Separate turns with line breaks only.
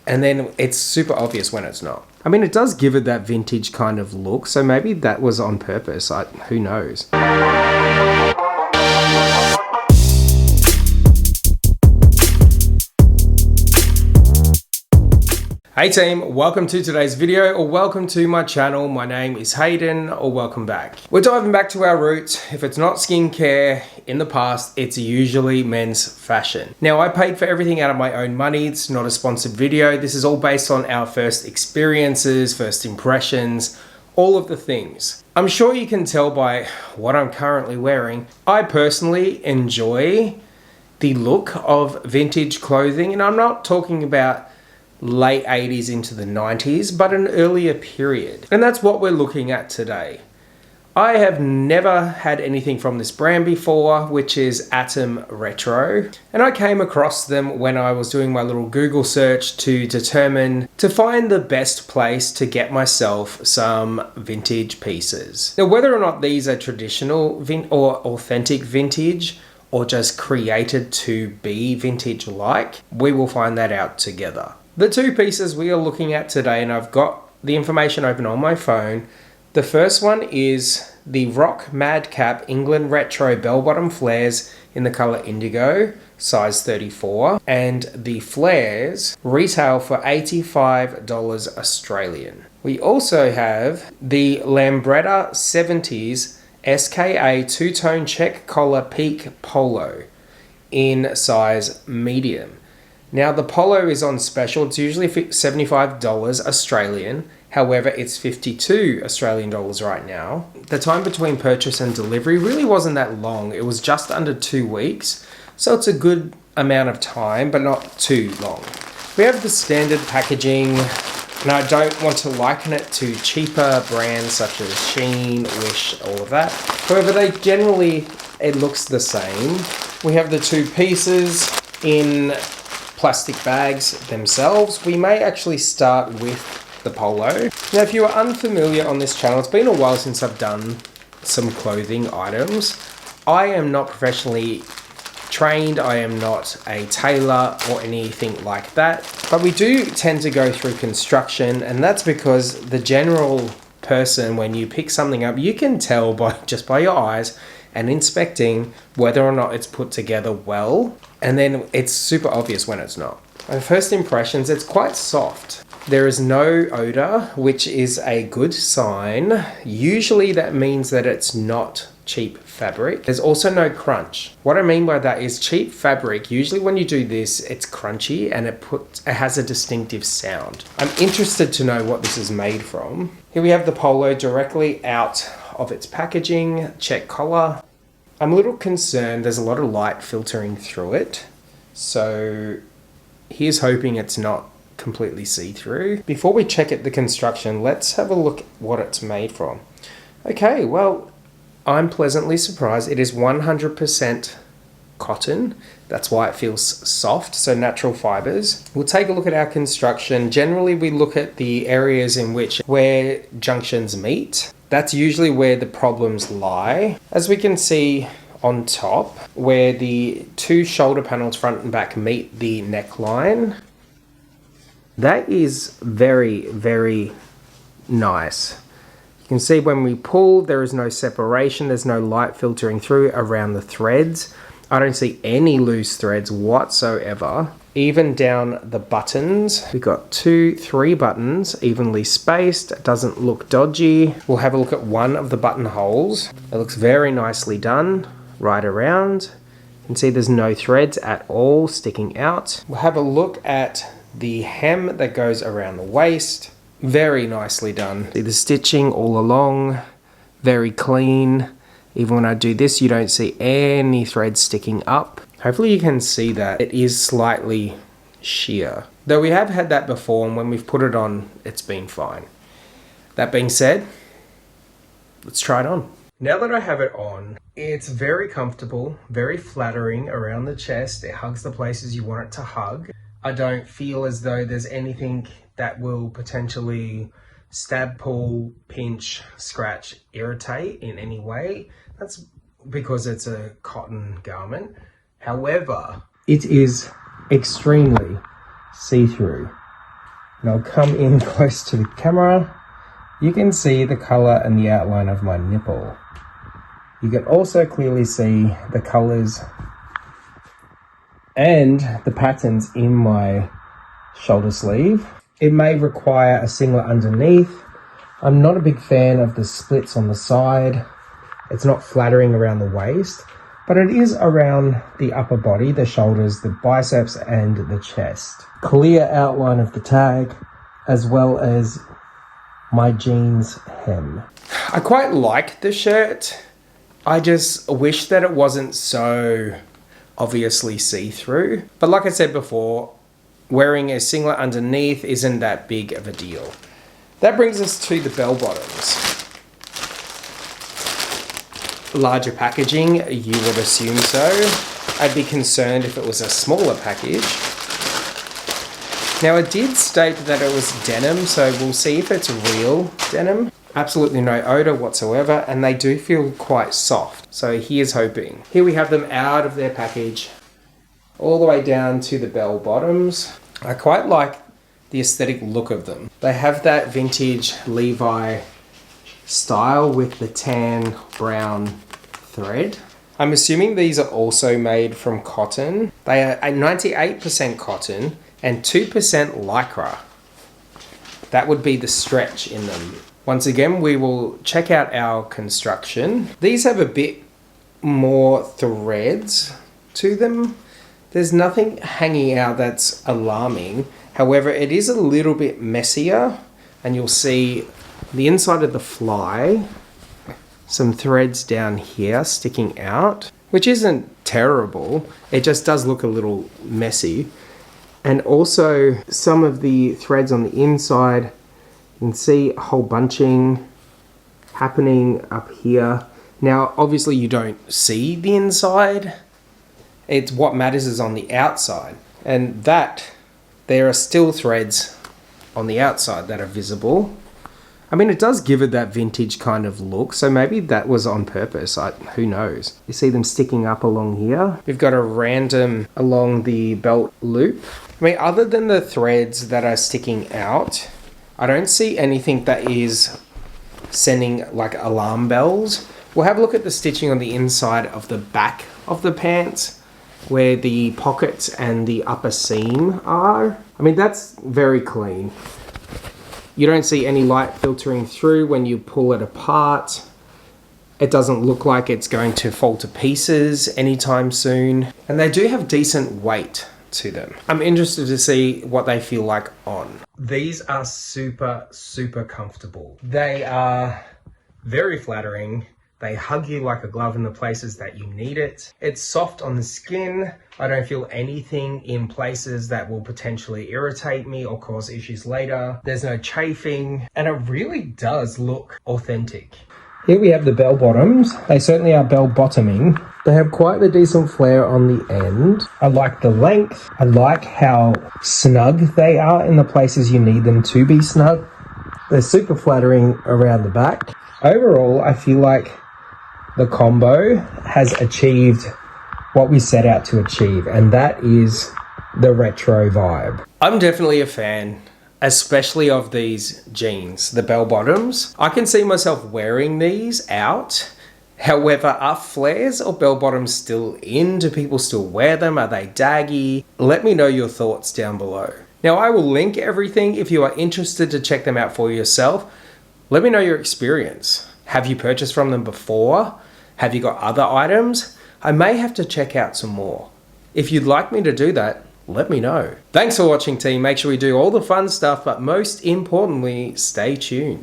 and then it's super obvious when it's not. I mean, it does give it that vintage kind of look, so maybe that was on purpose. Who knows? Hey team, welcome to today's video, or welcome to my channel. My name is Hayden, or welcome back. We're diving back to our roots. If it's not skincare in the past, it's usually men's fashion. Now, I paid for everything out of my own money. It's not a sponsored video. This is all based on our first experiences, first impressions, all of the things. I'm sure you can tell by what I'm currently wearing. I personally enjoy the look of vintage clothing, and I'm not talking about late 80s into the 90s, but an earlier period. And that's what we're looking at today. I have never had anything from this brand before, which is Atom Retro. And I came across them when I was doing my little Google search to find the best place to get myself some vintage pieces. Now, whether or not these are traditional or authentic vintage, or just created to be vintage-like, we will find that out together. The two pieces we are looking at today, and I've got the information open on my phone. The first one is the Rock Madcap England Retro Bellbottom Flares in the color indigo, size 34. And the flares retail for $85 Australian. We also have the Lambretta 70s SKA two-tone check collar peak polo in size medium. Now, the polo is on special. It's usually $75 Australian. However, it's 52 Australian dollars right now. The time between purchase and delivery really wasn't that long. It was just under 2 weeks. So it's a good amount of time, but not too long. We have the standard packaging, and I don't want to liken it to cheaper brands such as Shein, Wish, all of that. However, it looks the same. We have the two pieces in plastic bags themselves. We may actually start with the polo. Now, if you are unfamiliar on this channel, it's been a while since I've done some clothing items. I am not professionally trained. I am not a tailor or anything like that. But we do tend to go through construction, and that's because the general person, when you pick something up, you can tell just by your eyes and inspecting whether or not it's put together well, and then it's super obvious when it's not. My first impressions, it's quite soft. There is no odor, which is a good sign. Usually that means that it's not cheap fabric. There's also no crunch. What I mean by that is cheap fabric, usually when you do this, it's crunchy and it has a distinctive sound. I'm interested to know what this is made from. Here we have the polo directly out of its packaging, check collar. I'm a little concerned, there's a lot of light filtering through it. So here's hoping it's not completely see-through. Before we check the construction, let's have a look at what it's made from. Okay, well, I'm pleasantly surprised. It is 100% cotton. That's why it feels soft, so natural fibers. We'll take a look at our construction. Generally, we look at the areas where junctions meet. That's usually where the problems lie. As we can see on top, where the two shoulder panels front and back meet the neckline, that is very, very nice. You can see when we pull, there is no separation. There's no light filtering through around the threads. I don't see any loose threads whatsoever. Even down the buttons, we've got 2-3 buttons evenly spaced. It doesn't look dodgy. We'll have a look at one of the buttonholes. It looks very nicely done right around. You can see there's no threads at all sticking out. We'll have a look at the hem that goes around the waist. Very nicely done. See the stitching all along, very clean. Even when I do this, you don't see any threads sticking up. Hopefully you can see that it is slightly sheer. Though we have had that before, and when we've put it on, it's been fine. That being said, let's try it on. Now that I have it on, it's very comfortable, very flattering around the chest. It hugs the places you want it to hug. I don't feel as though there's anything that will potentially stab, pull, pinch, scratch, irritate in any way. That's because it's a cotton garment. However, it is extremely see-through. And I'll come in close to the camera. You can see the color and the outline of my nipple. You can also clearly see the colors and the patterns in my shoulder sleeve. It may require a singlet underneath. I'm not a big fan of the splits on the side. It's not flattering around the waist, but it is around the upper body, the shoulders, the biceps, and the chest. Clear outline of the tag, as well as my jeans hem. I quite like the shirt. I just wish that it wasn't so obviously see-through. But like I said before, wearing a singlet underneath isn't that big of a deal. That brings us to the bell-bottoms. Larger packaging, you would assume so. I'd be concerned if it was a smaller package. Now it did state that it was denim, so we'll see if it's real denim. Absolutely no odor whatsoever, and they do feel quite soft. So here's hoping. Here we have them out of their package, all the way down to the bell-bottoms. I quite like the aesthetic look of them. They have that vintage Levi style with the tan brown thread. I'm assuming these are also made from cotton. They are 98% cotton and 2% lycra. That would be the stretch in them. Once again, we will check out our construction. These have a bit more threads to them. There's nothing hanging out that's alarming. However, it is a little bit messier, and you'll see the inside of the fly, some threads down here sticking out, which isn't terrible. It just does look a little messy. And also some of the threads on the inside, you can see a whole bunching happening up here. Now, obviously you don't see the inside. It's what matters is on the outside. And that, there are still threads on the outside that are visible. I mean, it does give it that vintage kind of look, so maybe that was on purpose. Who knows? You see them sticking up along here. We've got a random along the belt loop. I mean, other than the threads that are sticking out, I don't see anything that is sending like alarm bells. We'll have a look at the stitching on the inside of the back of the pants, where the pockets and the upper seam are. I mean, that's very clean. You don't see any light filtering through when you pull it apart. It doesn't look like it's going to fall to pieces anytime soon. And they do have decent weight to them. I'm interested to see what they feel like on. These are super, super comfortable. They are very flattering. They hug you like a glove in the places that you need it. It's soft on the skin. I don't feel anything in places that will potentially irritate me or cause issues later. There's no chafing, and it really does look authentic. Here we have the bell bottoms. They certainly are bell bottoming. They have quite a decent flare on the end. I like the length. I like how snug they are in the places you need them to be snug. They're super flattering around the back. Overall, I feel like the combo has achieved what we set out to achieve, and that is the retro vibe. I'm definitely a fan, especially of these jeans, the bell bottoms. I can see myself wearing these out. However, are flares or bell bottoms still in? Do people still wear them? Are they daggy? Let me know your thoughts down below. Now, I will link everything if you are interested to check them out for yourself. Let me know your experience. Have you purchased from them before? Have you got other items? I may have to check out some more. If you'd like me to do that, let me know. Thanks for watching, team. Make sure we do all the fun stuff, but most importantly, stay tuned.